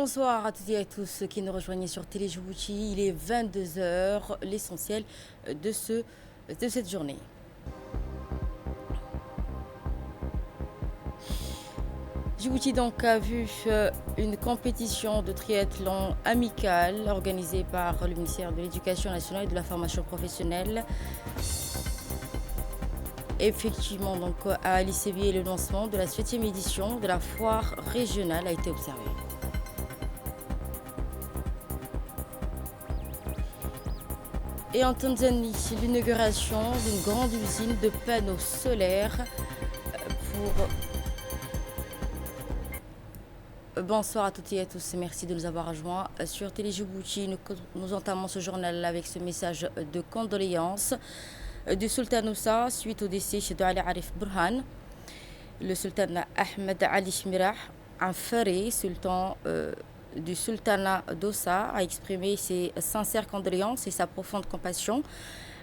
Bonsoir à toutes et à tous ceux qui nous rejoignent sur Télé Djibouti. Il est 22 heures, l'essentiel de cette journée. Djibouti donc a vu une compétition de triathlon amical organisée par le ministère de l'Éducation nationale et de la formation professionnelle. Effectivement, donc à l'ICV, le lancement de la 7e édition de la foire régionale a été observé. Et en Tanzanie, l'inauguration d'une grande usine de panneaux solaires pour... Bonsoir à toutes et à tous, merci de nous avoir rejoints sur Télé Djibouti. Nous entamons ce journal avec ce message de condoléances du sultan Moussa suite au décès de Ali Arif Burhan. Le sultan Ahmed Ali Mirah, un ferré sultan du sultanat d'Ossa, a exprimé ses sincères condoléances et sa profonde compassion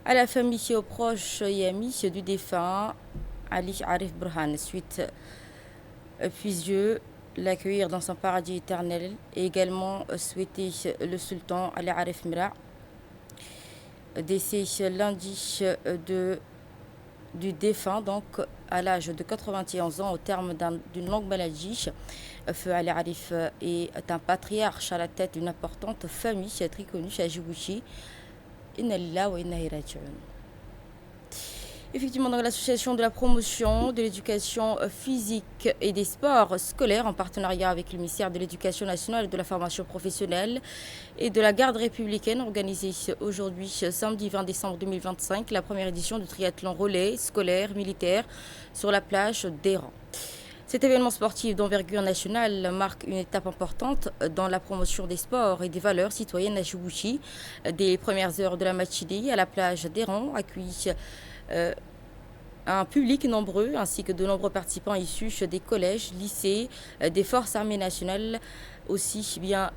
à la famille et aux proches et amis du défunt Ali Arif Burhan. Suite, puisse Dieu l'accueillir dans son paradis éternel, et également souhaiter le sultan Ali Arif Mirah, décès lundi du défunt, donc à l'âge de 91 ans, au terme d'une longue maladie. Feu Ali Arif est un patriarche à la tête d'une importante famille très connue à Djibouti. Inna lillahi wa inna ilayhi raji'un. Effectivement, dans l'association de la promotion de l'éducation physique et des sports scolaires, en partenariat avec le ministère de l'Éducation nationale et de la formation professionnelle et de la garde républicaine, organisée aujourd'hui, samedi 20 décembre 2025, la première édition du triathlon relais scolaire militaire sur la plage d'Héran. Cet événement sportif d'envergure nationale marque une étape importante dans la promotion des sports et des valeurs citoyennes à Djibouti. Des premières heures de la matinée à la plage d'Héran accueillit un public nombreux ainsi que de nombreux participants issus des collèges, lycées, des forces armées nationales, aussi bien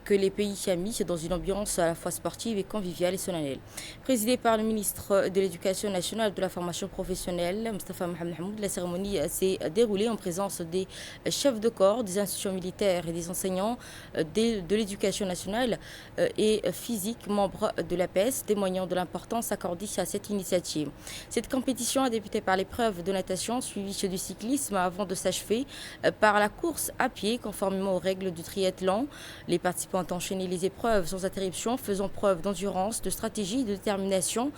que les pays amis, dans une ambiance à la fois sportive et conviviale et solennelle. Présidée par le ministre de l'Éducation nationale et de la formation professionnelle, Mostafa Mohamed Hamoud, la cérémonie s'est déroulée en présence des chefs de corps, des institutions militaires et des enseignants de l'Éducation nationale et physique, membres de l'APES, témoignant de l'importance accordée à cette initiative. Cette compétition a débuté par l'épreuve de natation, suivie du cyclisme, avant de s'achever par la course à pied, conformément aux règles du triathlon. Les participants ont enchaîné les épreuves sans interruption, faisant preuve d'endurance, de stratégie et de détermination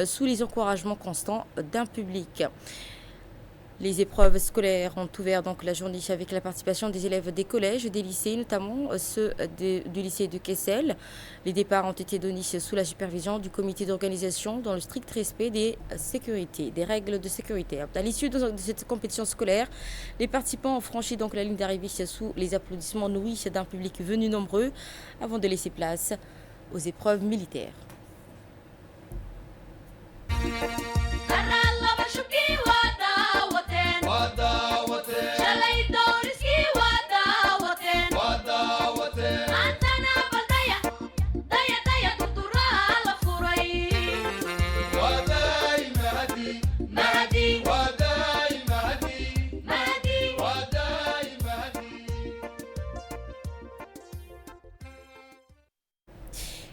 sous les encouragements constants d'un public. Les épreuves scolaires ont ouvert donc la journée avec la participation des élèves des collèges et des lycées, notamment ceux du lycée de Kessel. Les départs ont été donnés sous la supervision du comité d'organisation dans le strict respect des règles de sécurité. À l'issue de cette compétition scolaire, les participants ont franchi donc la ligne d'arrivée sous les applaudissements nourris d'un public venu nombreux avant de laisser place aux épreuves militaires.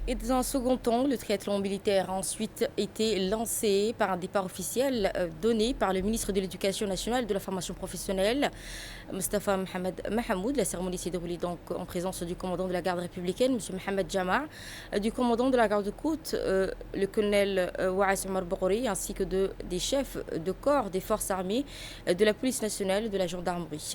Et dans un second temps, le triathlon militaire a ensuite été lancé par un départ officiel donné par le ministre de l'Éducation nationale et de la formation professionnelle, Mostafa Mohamed Mahamoud. La cérémonie s'est déroulée donc en présence du commandant de la garde républicaine, M. Mohamed Jama, du commandant de la garde-côte, le colonel Waas Omar Bourri, ainsi que des chefs de corps des forces armées, de la police nationale et de la gendarmerie.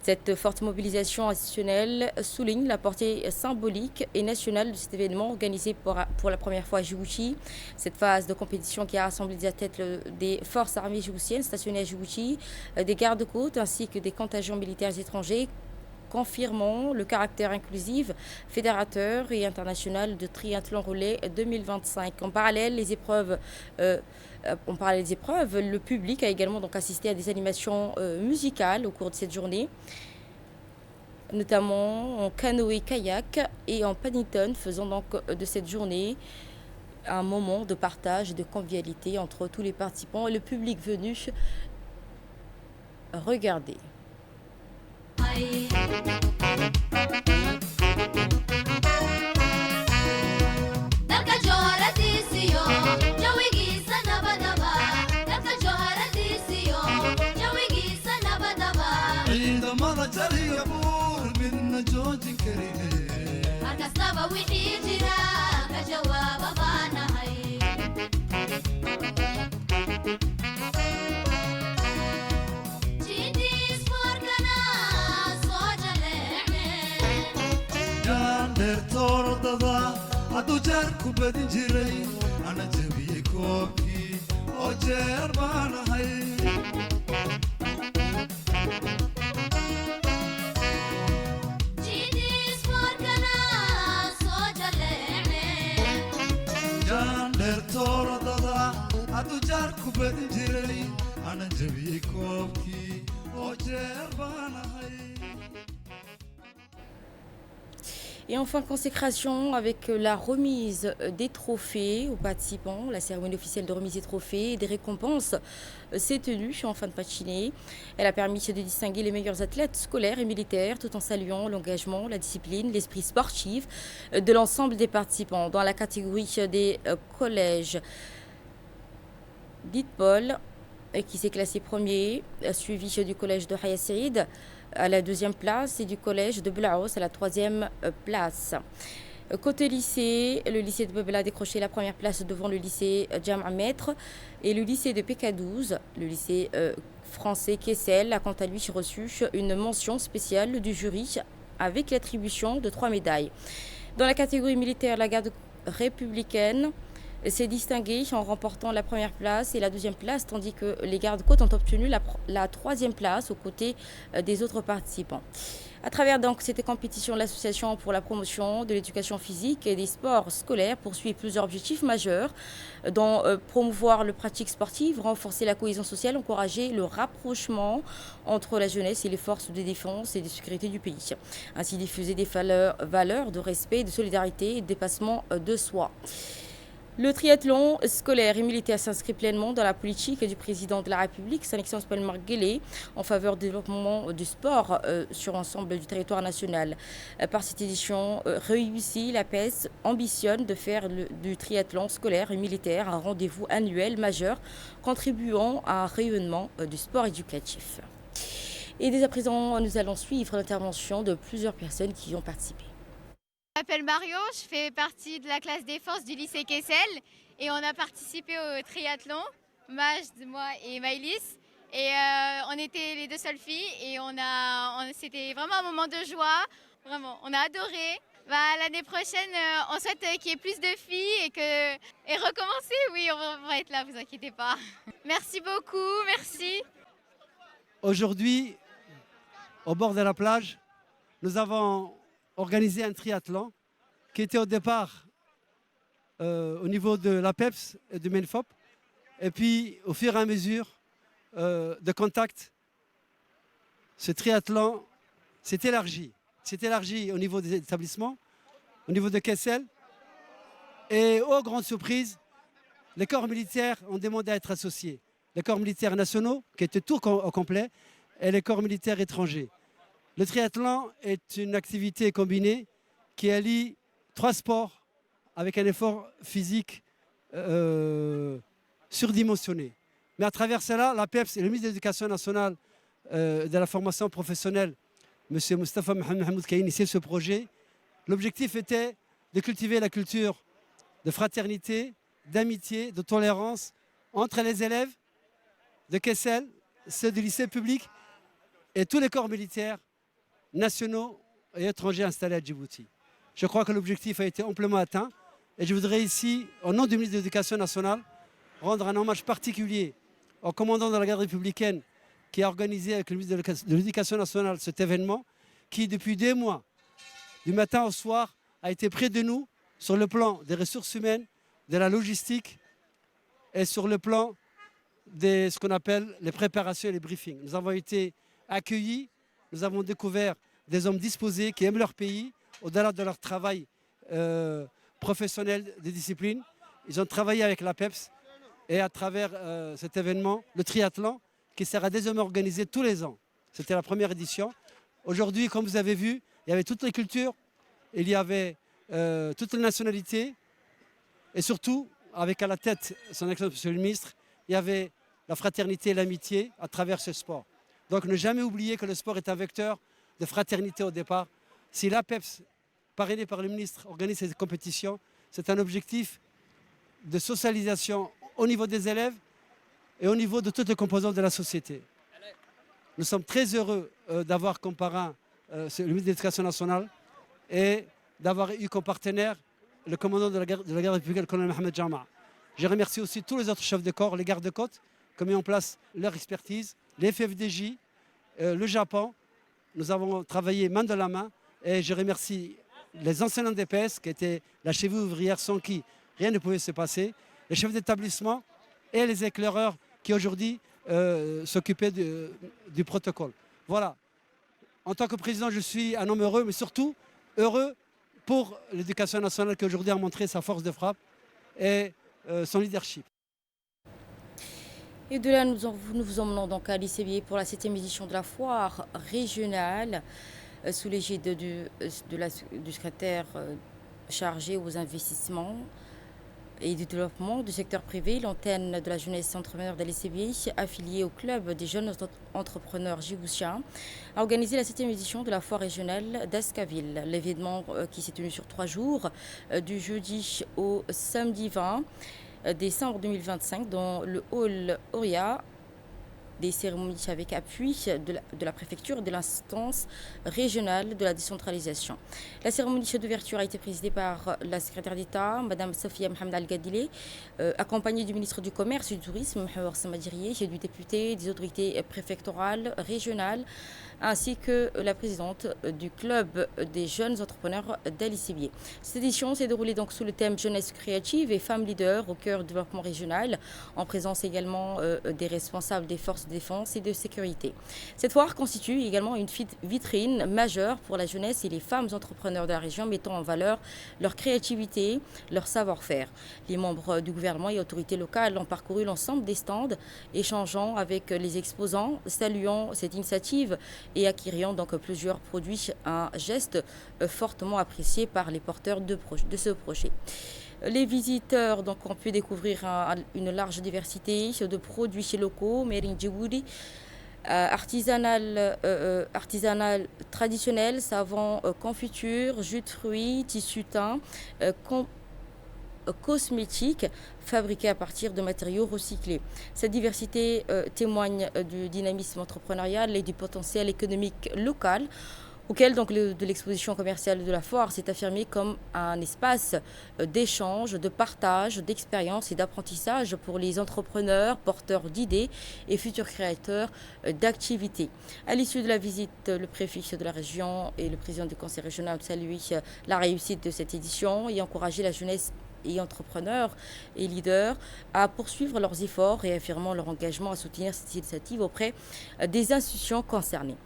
Cette forte mobilisation institutionnelle souligne la portée symbolique et nationale de cet événement organisé pour la première fois à Djibouti. Cette phase de compétition qui a rassemblé des athlètes des forces armées djiboutiennes stationnées à Djibouti, des gardes-côtes ainsi que des contingents militaires étrangers, confirmant le caractère inclusif, fédérateur et international de triathlon relais 2025. En parallèle, le public a également donc assisté à des animations musicales au cours de cette journée, notamment en canoë-kayak et en paddington, faisant donc de cette journée un moment de partage et de convivialité entre tous les participants et le public venu regarder. Et enfin, consécration avec la remise des trophées aux participants. La cérémonie officielle de remise des trophées et des récompenses s'est tenue en fin de matinée. Elle a permis de distinguer les meilleurs athlètes scolaires et militaires tout en saluant l'engagement, la discipline, l'esprit sportif de l'ensemble des participants. Dans la catégorie des collèges d'Itpol, qui s'est classé premier, suivi du collège de Haya Saïd à la deuxième place et du collège de Blaos à la troisième place. Côté lycée, le lycée de Bebel a décroché la première place devant le lycée Jam Maître et le lycée de PK12, le lycée français Kessel a quant à lui reçu une mention spéciale du jury avec l'attribution de 3 médailles. Dans la catégorie militaire, la garde républicaine s'est distinguée en remportant la première place et la deuxième place, tandis que les gardes-côtes ont obtenu la troisième place aux côtés des autres participants. À travers donc cette compétition, l'association pour la promotion de l'éducation physique et des sports scolaires poursuit plusieurs objectifs majeurs, dont promouvoir le pratique sportive, renforcer la cohésion sociale, encourager le rapprochement entre la jeunesse et les forces de défense et de sécurité du pays. Ainsi diffuser des valeurs de respect, de solidarité et de dépassement de soi. Le triathlon scolaire et militaire s'inscrit pleinement dans la politique du président de la République, son Excellence Palmar Guelleh, en faveur du développement du sport sur l'ensemble du territoire national. Par cette édition réussie, la PES ambitionne de faire du triathlon scolaire et militaire un rendez-vous annuel majeur, contribuant à un rayonnement du sport éducatif. Et dès à présent, nous allons suivre l'intervention de plusieurs personnes qui y ont participé. Je m'appelle Mario, je fais partie de la classe défense du lycée Kessel et on a participé au triathlon, Majd, moi et Maïlis. Et on était les deux seules filles et c'était vraiment un moment de joie, vraiment, on a adoré. L'année prochaine, on souhaite qu'il y ait plus de filles et recommencer, oui, on va être là, vous inquiétez pas. Merci beaucoup, merci. Aujourd'hui, au bord de la plage, nous avons organisé un triathlon qui était au départ au niveau de la PEPS et du MENFOP. Et puis, au fur et à mesure de contact, ce triathlon s'est élargi. C'est élargi au niveau des établissements, au niveau de Kessel. Et aux grandes surprises, les corps militaires ont demandé à être associés. Les corps militaires nationaux, qui étaient tout au complet, et les corps militaires étrangers. Le triathlon est une activité combinée qui allie 3 sports avec un effort physique surdimensionné. Mais à travers cela, la PEPS et le ministre de l'Éducation nationale de la formation professionnelle, M. Moustapha Mahmoud qui a initié ce projet, l'objectif était de cultiver la culture de fraternité, d'amitié, de tolérance entre les élèves de Kessel, ceux du lycée public et tous les corps militaires nationaux et étrangers installés à Djibouti. Je crois que l'objectif a été amplement atteint et je voudrais ici, au nom du ministre de l'Éducation nationale, rendre un hommage particulier au commandant de la garde républicaine qui a organisé avec le ministre de l'Éducation nationale cet événement, qui depuis des mois, du matin au soir, a été près de nous sur le plan des ressources humaines, de la logistique et sur le plan de ce qu'on appelle les préparations et les briefings. Nous avons été accueillis, nous avons découvert des hommes disposés qui aiment leur pays, au-delà de leur travail professionnel des disciplines. Ils ont travaillé avec la PEPS et à travers cet événement, le triathlon, qui sera désormais organisé tous les ans. C'était la première édition. Aujourd'hui, comme vous avez vu, il y avait toutes les cultures, il y avait toutes les nationalités, et surtout, avec à la tête son excellence monsieur le ministre, il y avait la fraternité et l'amitié à travers ce sport. Donc ne jamais oublier que le sport est un vecteur de fraternité au départ. Si l'APEPS, parrainé par le ministre, organise ces compétitions, c'est un objectif de socialisation au niveau des élèves et au niveau de toutes les composantes de la société. Nous sommes très heureux d'avoir comme parrain le ministre de l'Éducation nationale et d'avoir eu comme partenaire le commandant de la garde républicaine, le colonel Mohamed Jama. Je remercie aussi tous les autres chefs de corps, les gardes-côtes, qui ont mis en place leur expertise, les FFDJ, le Japon. Nous avons travaillé main dans la main et je remercie les enseignants d'EPS qui étaient la cheville ouvrière sans qui rien ne pouvait se passer, les chefs d'établissement et les éclaireurs qui aujourd'hui s'occupaient du protocole. Voilà. En tant que président, je suis un homme heureux, mais surtout heureux pour l'éducation nationale qui aujourd'hui a montré sa force de frappe et son leadership. Et de là, nous vous emmenons donc à l'ICB pour la 7e édition de la foire régionale sous l'égide du secrétaire chargé aux investissements et du développement du secteur privé, l'antenne de la jeunesse entrepreneur de l'ICB, affiliée au club des jeunes entrepreneurs djiboutiens, a organisé la 7e édition de la foire régionale d'Ascaville. L'événement qui s'est tenu sur 3 jours, du jeudi au samedi 20 décembre 2025, dans le hall Oria. Des cérémonies avec appui de la préfecture et de l'instance régionale de la décentralisation. La cérémonie d'ouverture a été présidée par la secrétaire d'État, Mme Sofia Mohamed Al-Gadili, accompagnée du ministre du Commerce et du Tourisme, Mohamed Samadirié, et du député, des autorités préfectorales, régionales, ainsi que la présidente du club des jeunes entrepreneurs d'Ali-Sibier. Cette édition s'est déroulée donc sous le thème jeunesse créative et femmes leaders au cœur du développement régional, en présence également des responsables des forces de défense et de sécurité. Cette foire constitue également une vitrine majeure pour la jeunesse et les femmes entrepreneurs de la région, mettant en valeur leur créativité, leur savoir-faire. Les membres du gouvernement et autorités locales ont parcouru l'ensemble des stands, échangeant avec les exposants, saluant cette initiative et acquérant donc plusieurs produits, un geste fortement apprécié par les porteurs de ce projet. Les visiteurs donc, ont pu découvrir une large diversité de produits locaux, made in Djibouti, artisanal traditionnel, savon, confiture, jus de fruits, tissu teint, cosmétiques fabriqués à partir de matériaux recyclés. Cette diversité témoigne du dynamisme entrepreneurial et du potentiel économique local, auquel donc de l'exposition commerciale de la foire s'est affirmé comme un espace d'échange, de partage, d'expérience et d'apprentissage pour les entrepreneurs, porteurs d'idées et futurs créateurs d'activités. À l'issue de la visite, le préfet de la région et le président du conseil régional ont salué la réussite de cette édition et encouragé la jeunesse et entrepreneurs et leaders à poursuivre leurs efforts et affirmant leur engagement à soutenir cette initiative auprès des institutions concernées.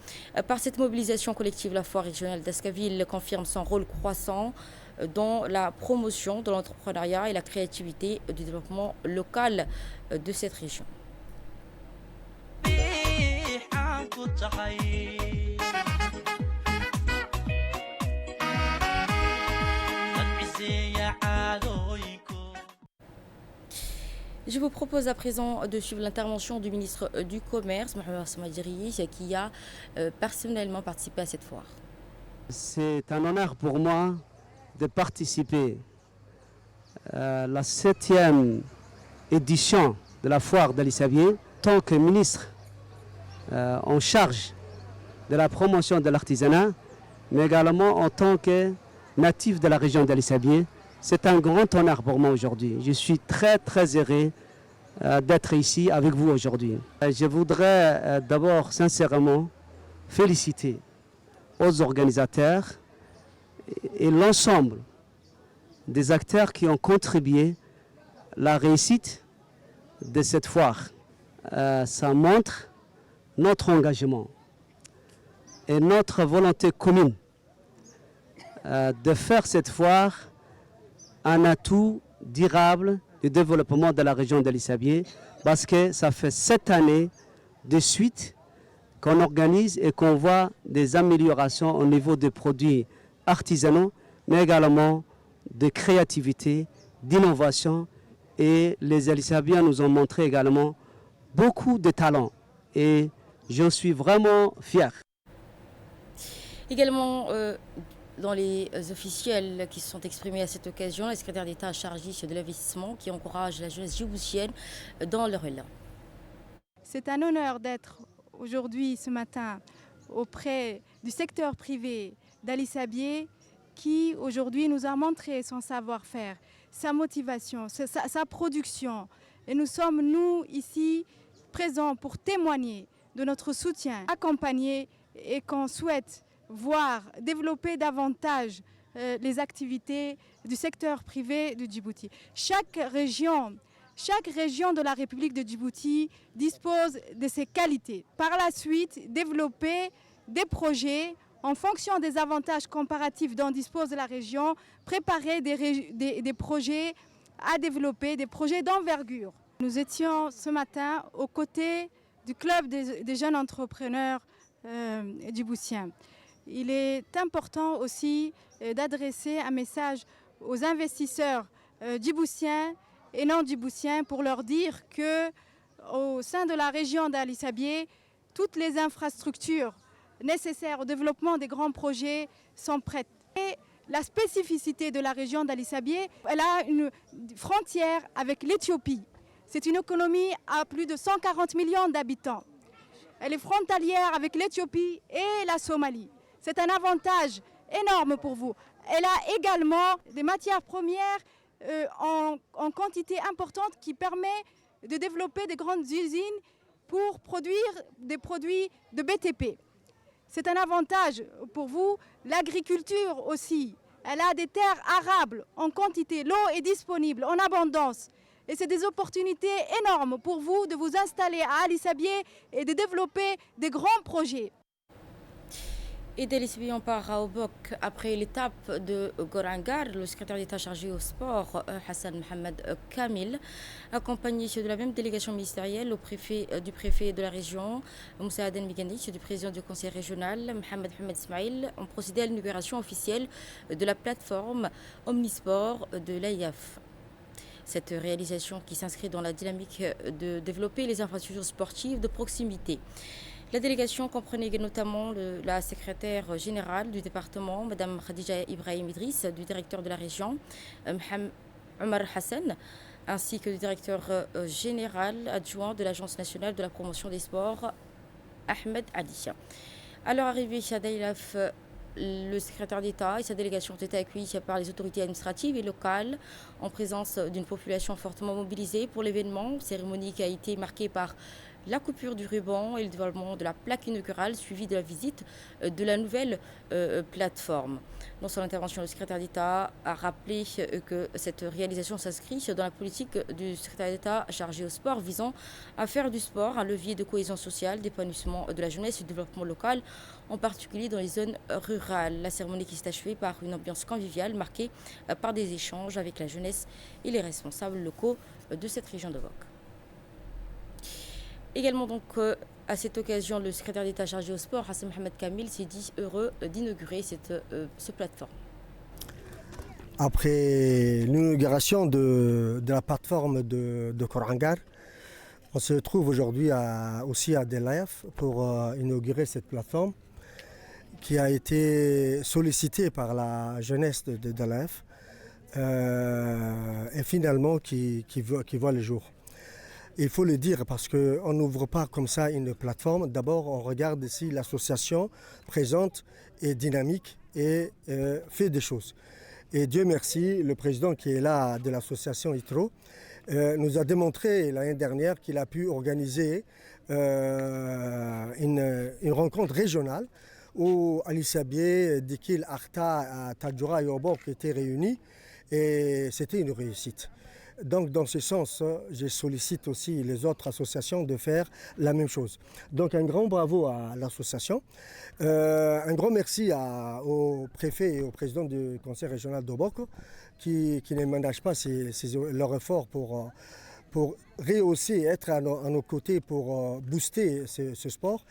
Par cette mobilisation collective, la foire régionale d'Ascaville confirme son rôle croissant dans la promotion de l'entrepreneuriat et la créativité du développement local de cette région. Je vous propose à présent de suivre l'intervention du ministre du Commerce, Mohamed Samadirié, qui a personnellement participé à cette foire. C'est un honneur pour moi de participer à la 7e édition de la foire d'Ali-Sabier en tant que ministre en charge de la promotion de l'artisanat, mais également en tant que natif de la région d'Ali-Sabier. C'est un grand honneur pour moi aujourd'hui. Je suis très heureux d'être ici avec vous aujourd'hui. Je voudrais d'abord sincèrement féliciter aux organisateurs et l'ensemble des acteurs qui ont contribué à la réussite de cette foire. Ça montre notre engagement et notre volonté commune de faire cette foire un atout durable du développement de la région d'Ali-Sabier, parce que ça fait 7 années de suite qu'on organise et qu'on voit des améliorations au niveau des produits artisanaux, mais également de créativité, d'innovation. Et les Alisabiens nous ont montré également beaucoup de talent. Et je suis vraiment fier. Également, dans les officiels qui se sont exprimés à cette occasion, le secrétaire d'État chargé de l'investissement qui encourage la jeunesse djiboutienne dans leur élan. C'est un honneur d'être aujourd'hui, ce matin, auprès du secteur privé d'Ali Sabié qui aujourd'hui nous a montré son savoir-faire, sa motivation, sa production. Et nous sommes, nous, ici, présents pour témoigner de notre soutien, accompagner et qu'on souhaite voir développer davantage les activités du secteur privé de Djibouti. Chaque région de la République de Djibouti dispose de ses qualités. Par la suite, développer des projets en fonction des avantages comparatifs dont dispose la région, préparer des projets à développer, des projets d'envergure. Nous étions ce matin aux côtés du club des jeunes entrepreneurs djiboutiens. Il est important aussi d'adresser un message aux investisseurs djiboutiens et non djiboutiens pour leur dire qu'au sein de la région d'Ali Sabié, toutes les infrastructures nécessaires au développement des grands projets sont prêtes. Et la spécificité de la région d'Ali Sabié, elle a une frontière avec l'Éthiopie. C'est une économie à plus de 140 millions d'habitants. Elle est frontalière avec l'Éthiopie et la Somalie. C'est un avantage énorme pour vous. Elle a également des matières premières en quantité importante qui permet de développer des grandes usines pour produire des produits de BTP. C'est un avantage pour vous. L'agriculture aussi, elle a des terres arables en quantité. L'eau est disponible en abondance. Et c'est des opportunités énormes pour vous de vous installer à Ali Sabié et de développer des grands projets. Et d'Ali Sabié, on part à Obok. Après l'étape de Gorangar, le secrétaire d'État chargé au sport, Hassan Mohamed Kamil, accompagné de la même délégation ministérielle du préfet de la région, Moussa Aden Migani, du président du conseil régional, Mohamed Ismail, ont procédé à l'inauguration officielle de la plateforme Omnisport de l'AIF. Cette réalisation qui s'inscrit dans la dynamique de développer les infrastructures sportives de proximité. La délégation comprenait notamment la secrétaire générale du département, Mme Khadija Ibrahim Idriss, du directeur de la région, Omar Hassan, ainsi que du directeur général adjoint de l'Agence nationale de la promotion des sports, Ahmed Ali. À leur arrivée à Daïlaf, le secrétaire d'État et sa délégation ont été accueillis par les autorités administratives et locales en présence d'une population fortement mobilisée pour l'événement, cérémonie qui a été marquée par la coupure du ruban et le dévoilement de la plaque inaugurale suivie de la visite de la nouvelle plateforme. Dans son intervention, le secrétaire d'État a rappelé que cette réalisation s'inscrit dans la politique du secrétaire d'État chargé au sport visant à faire du sport un levier de cohésion sociale, d'épanouissement de la jeunesse et de développement local, en particulier dans les zones rurales. La cérémonie qui s'est achevée par une ambiance conviviale marquée par des échanges avec la jeunesse et les responsables locaux de cette région de Bok. Également donc à cette occasion, le secrétaire d'État chargé au sport, Hassan Mohamed Kamil, s'est dit heureux d'inaugurer cette plateforme. Après l'inauguration de la plateforme de Gorangar, on se trouve aujourd'hui aussi à Daïlaf pour inaugurer cette plateforme qui a été sollicitée par la jeunesse de Daïlaf et finalement qui voit le jour. Il faut le dire parce qu'on n'ouvre pas comme ça une plateforme. D'abord, on regarde si l'association présente est dynamique et fait des choses. Et Dieu merci, le président qui est là de l'association ITRO nous a démontré l'année dernière qu'il a pu organiser une rencontre régionale où Ali Sabié, Dikil, Arta, Tadjoura et Obok étaient réunis et c'était une réussite. Donc dans ce sens, je sollicite aussi les autres associations de faire la même chose. Donc un grand bravo à l'association, un grand merci au préfet et au président du conseil régional d'Obok qui ne ménagent pas leur effort pour rehausser, être à nos côtés pour booster ce sport.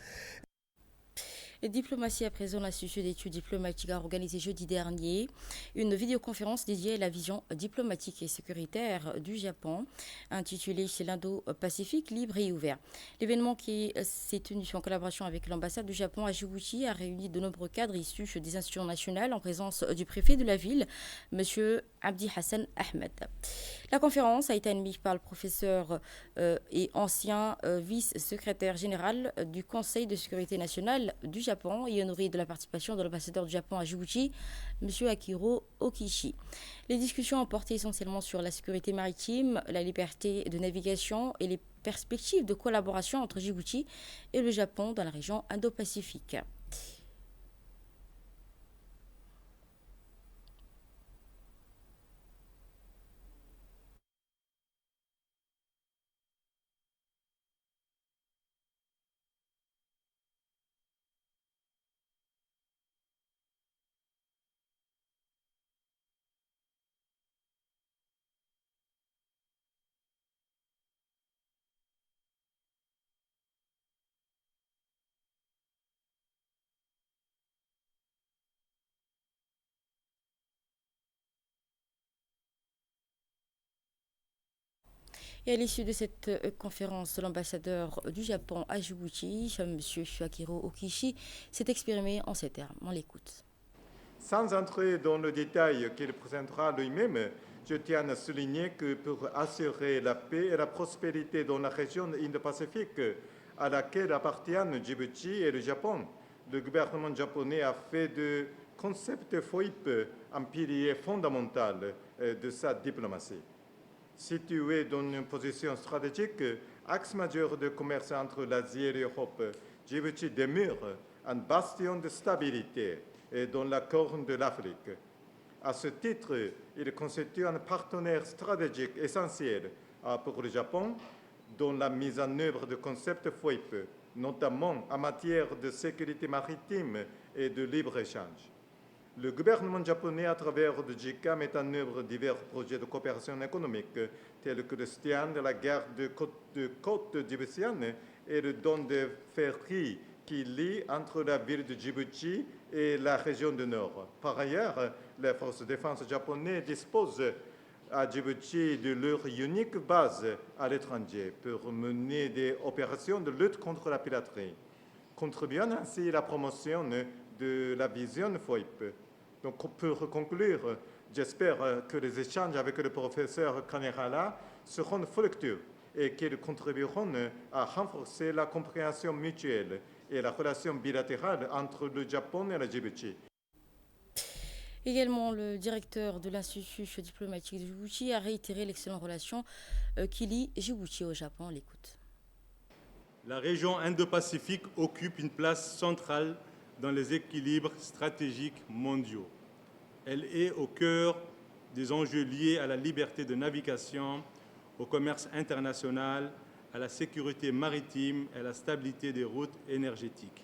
Et diplomatie à présent, l'Institut d'études diplomatiques a organisé jeudi dernier une vidéoconférence dédiée à la vision diplomatique et sécuritaire du Japon, intitulée l'Indo-Pacifique libre et ouvert. L'événement qui s'est tenu en collaboration avec l'ambassade du Japon à Djibouti a réuni de nombreux cadres issus des institutions nationales en présence du préfet de la ville, M. Abdi Hassan Ahmed. La conférence a été animée par le professeur et ancien vice-secrétaire général du Conseil de sécurité nationale du Japon et honoré de la participation de l'ambassadeur du Japon à Djibouti, M. Akiro Okishi. Les discussions ont porté essentiellement sur la sécurité maritime, la liberté de navigation et les perspectives de collaboration entre Djibouti et le Japon dans la région Indo-Pacifique. Et à l'issue de cette conférence, l'ambassadeur du Japon à Djibouti, M. Akiro Okishi, s'est exprimé en ces termes. On l'écoute. Sans entrer dans le détail qu'il présentera lui-même, je tiens à souligner que pour assurer la paix et la prospérité dans la région Indo-Pacifique à laquelle appartiennent Djibouti et le Japon, le gouvernement japonais a fait du concept FOIP un pilier fondamental de sa diplomatie. Situé dans une position stratégique, axe majeur de commerce entre l'Asie et l'Europe, Djibouti demeure un bastion de stabilité dans la Corne de l'Afrique. À ce titre, il constitue un partenaire stratégique essentiel pour le Japon dans la mise en œuvre du concept FOIP, notamment en matière de sécurité maritime et de libre-échange. Le gouvernement japonais, à travers le JICA, met en œuvre divers projets de coopération économique, tels que le soutien de la gare de côte djiboutienne et le don de ferry qui lie entre la ville de Djibouti et la région du Nord. Par ailleurs, les forces de défense japonaises disposent à Djibouti de leur unique base à l'étranger pour mener des opérations de lutte contre la piraterie, contribuant ainsi à la promotion de la vision FOIP. Donc, pour conclure, j'espère que les échanges avec le professeur Kanehara seront fructueux et qu'ils contribueront à renforcer la compréhension mutuelle et la relation bilatérale entre le Japon et la Djibouti. Également, le directeur de l'Institut diplomatique de Djibouti a réitéré l'excellente relation qui lie Djibouti au Japon. On l'écoute. La région Indo-Pacifique occupe une place centrale dans les équilibres stratégiques mondiaux. Elle est au cœur des enjeux liés à la liberté de navigation, au commerce international, à la sécurité maritime et à la stabilité des routes énergétiques.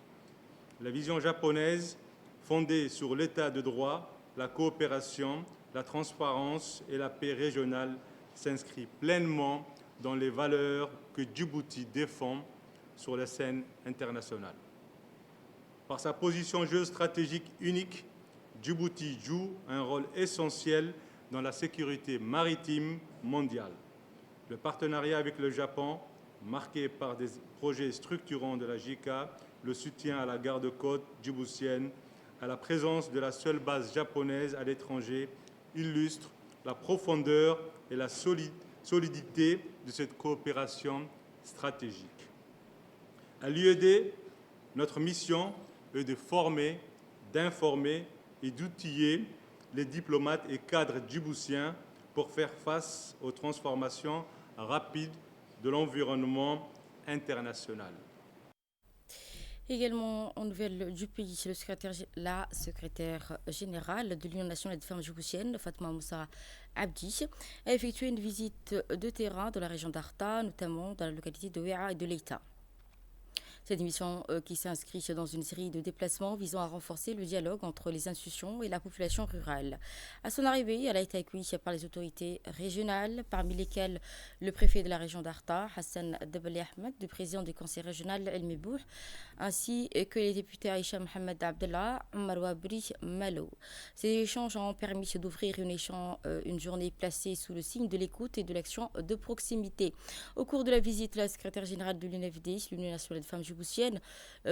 La vision japonaise, fondée sur l'état de droit, la coopération, la transparence et la paix régionale, s'inscrit pleinement dans les valeurs que Djibouti défend sur la scène internationale. Par sa position géostratégique unique, Djibouti joue un rôle essentiel dans la sécurité maritime mondiale. Le partenariat avec le Japon, marqué par des projets structurants de la JICA, le soutien à la garde-côte djiboutienne, à la présence de la seule base japonaise à l'étranger, illustre la profondeur et la solidité de cette coopération stratégique. À l'UED, notre mission est de former, d'informer et d'outiller les diplomates et cadres djiboutiens pour faire face aux transformations rapides de l'environnement international. Également en nouvelle du pays, la secrétaire générale de l'Union nationale des femmes djiboutiennes, Fatma Moussa Abdi, a effectué une visite de terrain dans la région d'Arta, notamment dans la localité de Ouéa et de Leïta. Cette mission qui s'inscrit dans une série de déplacements visant à renforcer le dialogue entre les institutions et la population rurale. À son arrivée, elle a été accueillie par les autorités régionales, parmi lesquelles le préfet de la région d'Arta, Hassan Dabali Ahmed, le président du conseil régional El Mebouh, ainsi que les députés Aïcha Mohamed Abdallah, Omar Wabri Malo. Ces échanges ont permis d'ouvrir une journée placée sous le signe de l'écoute et de l'action de proximité. Au cours de la visite, la secrétaire générale de l'UNFD, l'Union nationale des femmes djiboutiennes,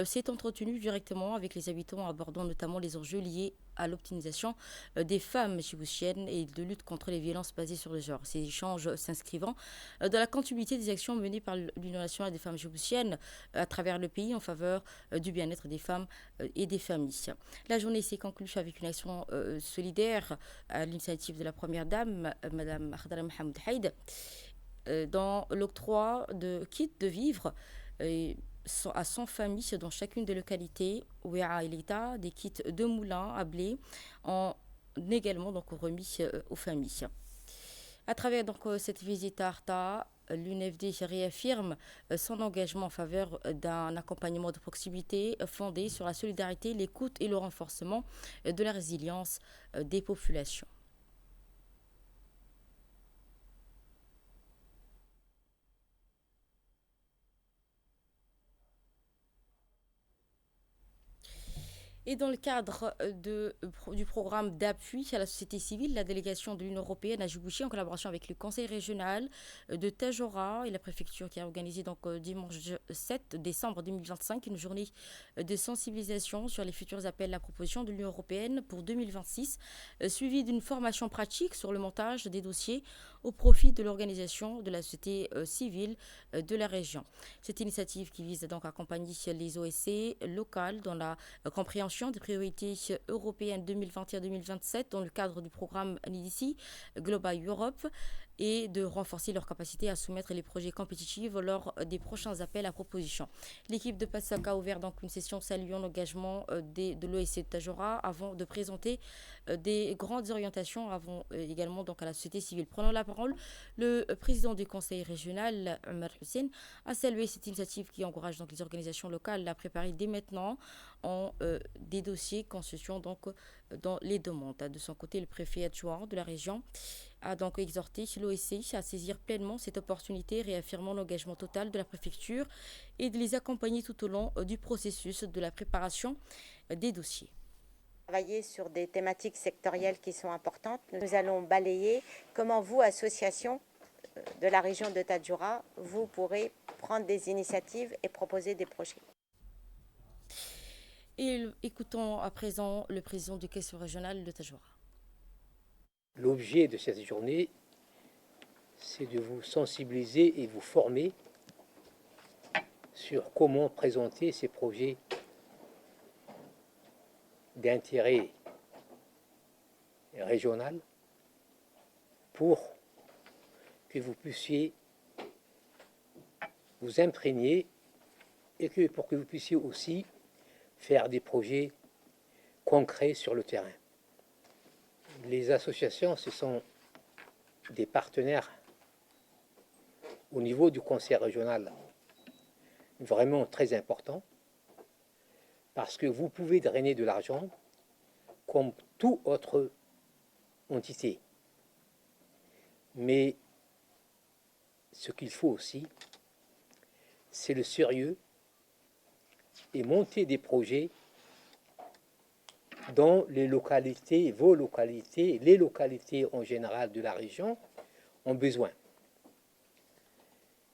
s'est entretenue directement avec les habitants, abordant notamment les enjeux liés à l'optimisation des femmes djiboutiennes et de lutte contre les violences basées sur le genre. Ces échanges s'inscrivant dans la continuité des actions menées par l'Union nationale des femmes djiboutiennes à travers le pays en faveur du bien-être des femmes et des familles. La journée s'est conclue avec une action solidaire à l'initiative de la première dame, Madame Khdara Mohamed Haïd, dans l'octroi de kits de vivres à 100 familles dans chacune des localités où il des kits de moulins à blé en également donc remis aux familles. À travers donc cette visite à Arta, l'UNFD réaffirme son engagement en faveur d'un accompagnement de proximité fondé sur la solidarité, l'écoute et le renforcement de la résilience des populations. Et dans le cadre du programme d'appui à la société civile, la délégation de l'Union européenne à Djibouti, en collaboration avec le conseil régional de Tadjoura et la préfecture, qui a organisé donc dimanche 7 décembre 2025 une journée de sensibilisation sur les futurs appels à proposition de l'Union européenne pour 2026, suivie d'une formation pratique sur le montage des dossiers au profit de l'organisation de la société civile de la région. Cette initiative qui vise donc à accompagner les OSC locales dans la compréhension des priorités européennes 2021-2027 dans le cadre du programme NIDICI Global Europe et de renforcer leur capacité à soumettre les projets compétitifs lors des prochains appels à proposition. L'équipe de PASSAC a ouvert donc une session saluant l'engagement de l'OSC de Tadjoura avant de présenter des grandes orientations avant également donc à la société civile. Prenant la parole, le président du conseil régional, Omar Hussein, a salué cette initiative qui encourage donc les organisations locales à préparer dès maintenant des dossiers constituant donc dans les demandes. De son côté, le préfet adjoint de la région a donc exhorté l'OSC à saisir pleinement cette opportunité, réaffirmant l'engagement total de la préfecture et de les accompagner tout au long du processus de la préparation des dossiers. Travailler sur des thématiques sectorielles qui sont importantes. Nous allons balayer comment vous, association de la région de Tadjoura, vous pourrez prendre des initiatives et proposer des projets. Et écoutons à présent le président du conseil régional de Tadjoura. L'objet de cette journée, c'est de vous sensibiliser et vous former sur comment présenter ces projets d'intérêt régional pour que vous puissiez vous imprégner et pour que vous puissiez aussi faire des projets concrets sur le terrain. Les associations, ce sont des partenaires au niveau du conseil régional vraiment très importants parce que vous pouvez drainer de l'argent comme toute autre entité. Mais ce qu'il faut aussi, c'est le sérieux et monter des projets dans les localités, vos localités, les localités en général de la région ont besoin.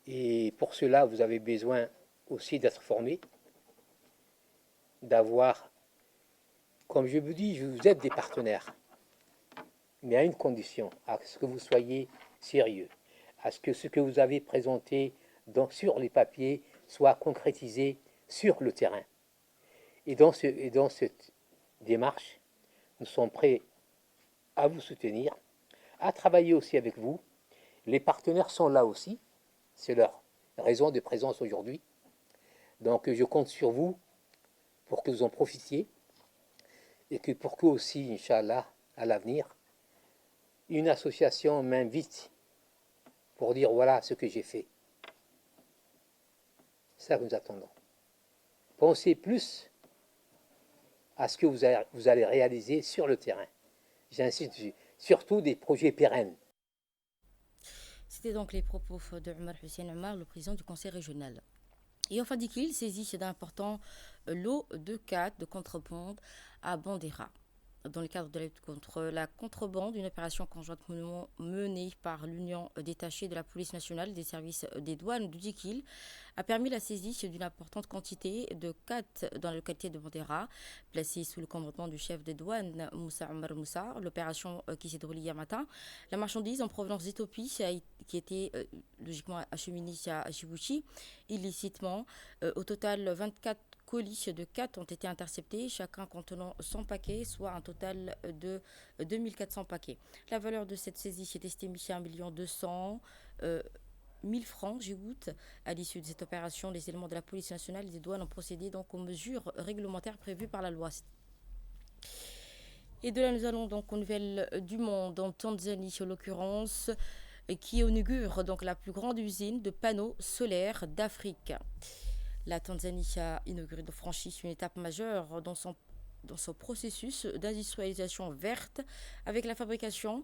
Et pour cela, vous avez besoin aussi d'être formé, d'avoir, comme je vous dis, vous êtes des partenaires, mais à une condition, à ce que vous soyez sérieux, à ce que vous avez présenté sur les papiers soit concrétisé sur le terrain. Et dans cette démarche, nous sommes prêts à vous soutenir, à travailler aussi avec vous. Les partenaires sont là aussi, c'est leur raison de présence aujourd'hui. Donc je compte sur vous pour que vous en profitiez et que pour que aussi, Inch'Allah, à l'avenir, une association m'invite pour dire voilà ce que j'ai fait. Ça, nous attendons. pensez plus à ce que vous allez réaliser sur le terrain. J'insiste dessus. Surtout des projets pérennes. C'était donc les propos de Omar Hussein Omar, le président du conseil régional. Et enfin, dit qu'il saisit d'un important lot de cadres de contrebande à Bandera. Dans le cadre de la lutte contre la contrebande, une opération conjointe menée par l'Union détachée de la police nationale et des services des douanes de Dikil a permis la saisie d'une importante quantité de cadres dans la localité de Bandera, placée sous le commandement du chef des douanes Moussa Omar Moussa. L'opération qui s'est déroulée hier matin, la marchandise en provenance d'Éthiopie qui était logiquement acheminée à Djibouti illicitement. Au total, 24 colis de 4 ont été interceptés, chacun contenant 100 paquets, soit un total de 2400 paquets. La valeur de cette saisie est estimée à 1 200 000 francs. J'ajoute, à l'issue de cette opération, les éléments de la police nationale et des douanes ont procédé donc aux mesures réglementaires prévues par la loi. Et de là, nous allons donc aux nouvelles du monde, en Tanzanie en l'occurrence, qui inaugure donc la plus grande usine de panneaux solaires d'Afrique. La Tanzanie a inauguré, franchi une étape majeure dans son processus d'industrialisation verte avec la fabrication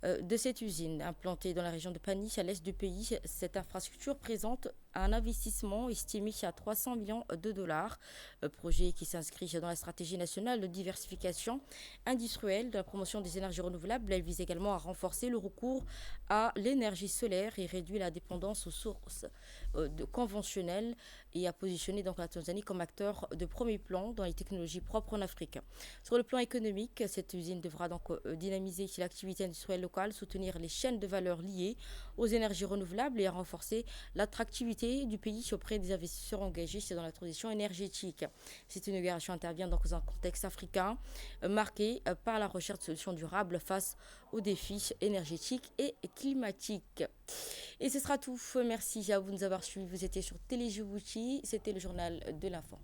de cette usine implantée dans la région de Pani, à l'est du pays. Cette infrastructure présente un investissement estimé à 300 millions de dollars, projet qui s'inscrit dans la stratégie nationale de diversification industrielle de la promotion des énergies renouvelables. Elle vise également à renforcer le recours à l'énergie solaire et réduire la dépendance aux sources conventionnelles et à positionner donc la Tanzanie comme acteur de premier plan dans les technologies propres en Afrique. Sur le plan économique, cette usine devra donc dynamiser l'activité industrielle locale, soutenir les chaînes de valeur liées aux énergies renouvelables et à renforcer l'attractivité du pays auprès des investisseurs engagés dans la transition énergétique. Cette inauguration intervient donc dans un contexte africain marqué par la recherche de solutions durables face aux défis énergétiques et climatiques. Et ce sera tout. Merci à vous de nous avoir suivis. Vous étiez sur Télé Djibouti. C'était le journal de l'info.